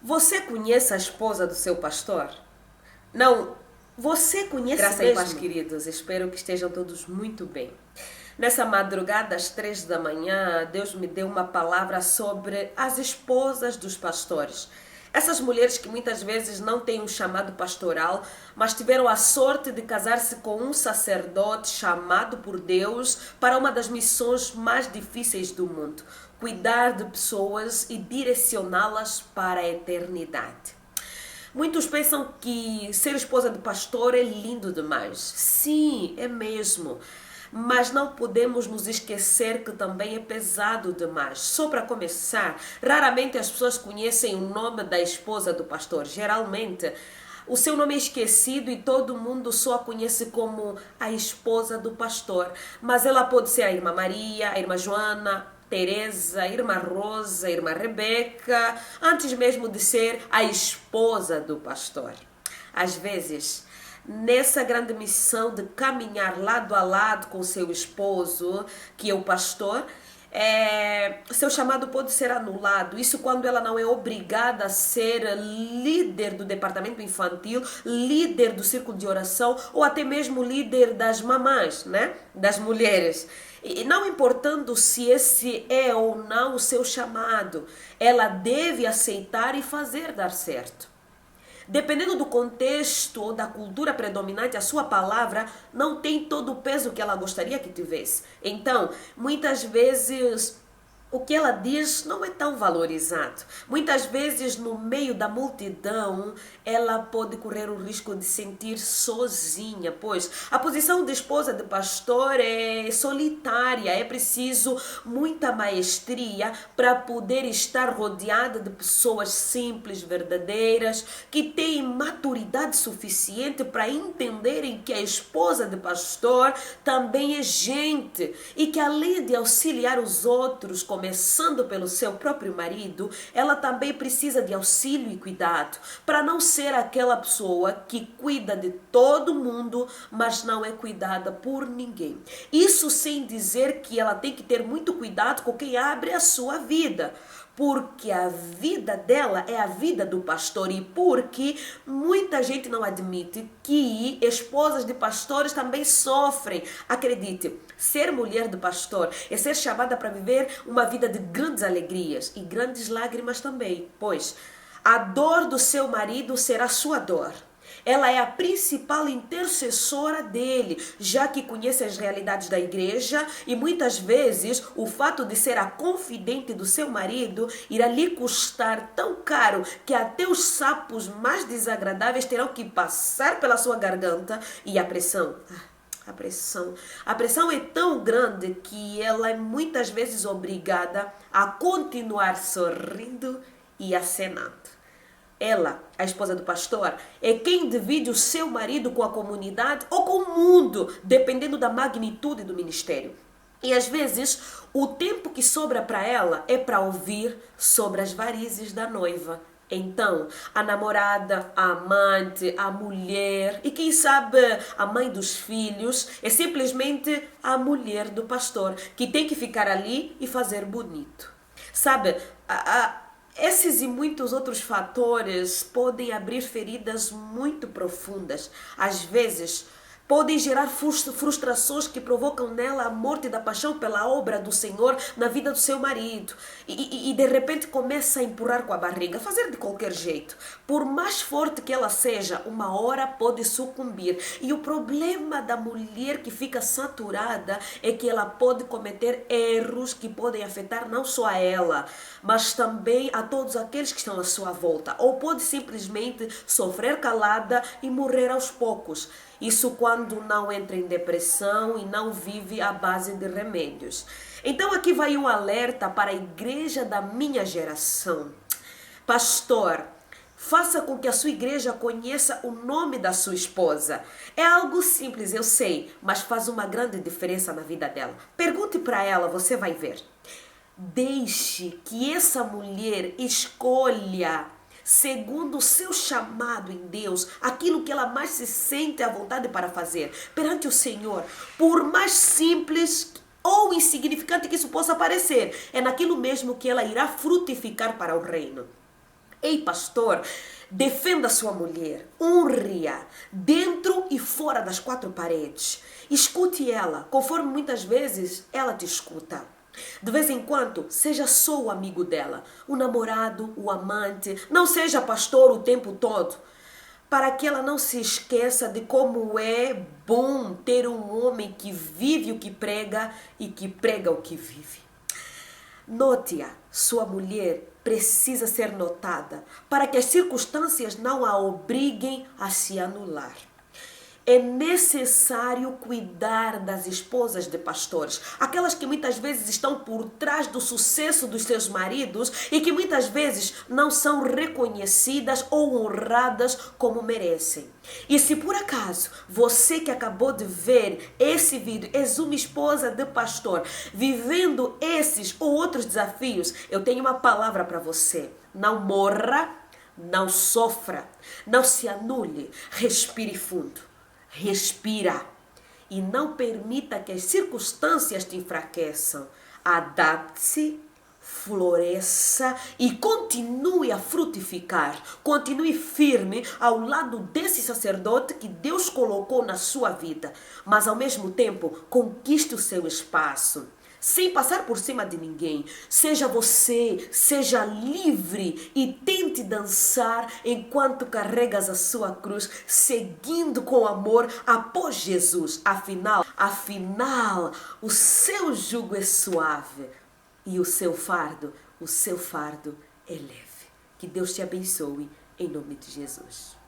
Você conhece a esposa do seu pastor? Não, você conhece Graça mesmo? e paz, Queridos, espero que estejam todos muito bem. Nessa madrugada, às 3 da manhã, Deus me deu uma palavra sobre as esposas dos pastores. Essas mulheres que muitas vezes não têm um chamado pastoral, mas tiveram a sorte de casar-se com um sacerdote chamado por Deus para uma das missões mais difíceis do mundo: cuidar de pessoas e direcioná-las para a eternidade. Muitos pensam que ser esposa de pastor é lindo demais. Sim, é mesmo. Mas não podemos nos esquecer que também é pesado demais. Só para começar, raramente as pessoas conhecem o nome da esposa do pastor. Geralmente, o seu nome é esquecido e todo mundo só a conhece como a esposa do pastor. Mas ela pode ser a irmã Maria, a irmã Joana, Teresa, a irmã Rosa, a irmã Rebeca, antes mesmo de ser a esposa do pastor. Às vezes, nessa grande missão de caminhar lado a lado com seu esposo, que é o pastor, seu chamado pode ser anulado. Isso quando ela não é obrigada a ser líder do departamento infantil, líder do círculo de oração ou até mesmo líder das mamães, né? Das mulheres. E não importando se esse é ou não o seu chamado, ela deve aceitar e fazer dar certo. Dependendo do contexto ou da cultura predominante, a sua palavra não tem todo o peso que ela gostaria que tivesse. Então, muitas vezes o que ela diz não é tão valorizado. Muitas vezes, no meio da multidão, ela pode correr o risco de sentir sozinha, pois a posição de esposa de pastor é solitária. É preciso muita maestria para poder estar rodeada de pessoas simples, verdadeiras, que têm maturidade suficiente para entenderem que a esposa de pastor também é gente e que, além de auxiliar os outros, começando pelo seu próprio marido, ela também precisa de auxílio e cuidado, para não ser aquela pessoa que cuida de todo mundo, mas não é cuidada por ninguém. Isso sem dizer que ela tem que ter muito cuidado com quem abre a sua vida, porque a vida dela é a vida do pastor e porque muita gente não admite que esposas de pastores também sofrem. Acredite, ser mulher de pastor é ser chamada para viver uma vida de grandes alegrias e grandes lágrimas também, pois a dor do seu marido será sua dor. Ela é a principal intercessora dele, já que conhece as realidades da igreja e muitas vezes o fato de ser a confidente do seu marido irá lhe custar tão caro que até os sapos mais desagradáveis terão que passar pela sua garganta e a pressão. A pressão é tão grande que ela é muitas vezes obrigada a continuar sorrindo e acenando. Ela, a esposa do pastor, é quem divide o seu marido com a comunidade ou com o mundo, dependendo da magnitude do ministério. E às vezes, o tempo que sobra para ela é para ouvir sobre as varizes da noiva. Então, a namorada, a amante, a mulher e quem sabe a mãe dos filhos é simplesmente a mulher do pastor, que tem que ficar ali e fazer bonito. Sabe, esses e muitos outros fatores podem abrir feridas muito profundas. Às vezes, podem gerar frustrações que provocam nela a morte da paixão pela obra do Senhor na vida do seu marido. E de repente começa a empurrar com a barriga, fazer de qualquer jeito. Por mais forte que ela seja, uma hora pode sucumbir. E o problema da mulher que fica saturada é que ela pode cometer erros que podem afetar não só a ela, mas também a todos aqueles que estão à sua volta. Ou pode simplesmente sofrer calada e morrer aos poucos. Isso quando não entra em depressão e não vive à base de remédios. Então aqui vai um alerta para a igreja da minha geração. Pastor, faça com que a sua igreja conheça o nome da sua esposa. É algo simples, eu sei, mas faz uma grande diferença na vida dela. Pergunte para ela, você vai ver. Deixe que essa mulher escolha, segundo o seu chamado em Deus, aquilo que ela mais se sente à vontade para fazer perante o Senhor, por mais simples ou insignificante que isso possa parecer, é naquilo mesmo que ela irá frutificar para o reino. Ei, pastor, defenda sua mulher, honre-a, dentro e fora das quatro paredes. Escute ela, conforme muitas vezes ela te escuta. De vez em quando, seja só o amigo dela, o namorado, o amante. Não seja pastor o tempo todo, para que ela não se esqueça de como é bom ter um homem que vive o que prega e que prega o que vive. Note-a, sua mulher precisa ser notada para que as circunstâncias não a obriguem a se anular. É necessário cuidar das esposas de pastores, aquelas que muitas vezes estão por trás do sucesso dos seus maridos e que muitas vezes não são reconhecidas ou honradas como merecem. E se por acaso você que acabou de ver esse vídeo és uma esposa de pastor vivendo esses ou outros desafios, eu tenho uma palavra para você: não morra, não sofra, não se anule, respire fundo. Respira e não permita que as circunstâncias te enfraqueçam. Adapte-se, floresça e continue a frutificar. Continue firme ao lado desse sacerdote que Deus colocou na sua vida, mas ao mesmo tempo conquiste o seu espaço. Sem passar por cima de ninguém. Seja você, seja livre e tente dançar enquanto carregas a sua cruz, seguindo com amor após Jesus. Afinal, o seu jugo é suave e o seu fardo é leve. Que Deus te abençoe em nome de Jesus.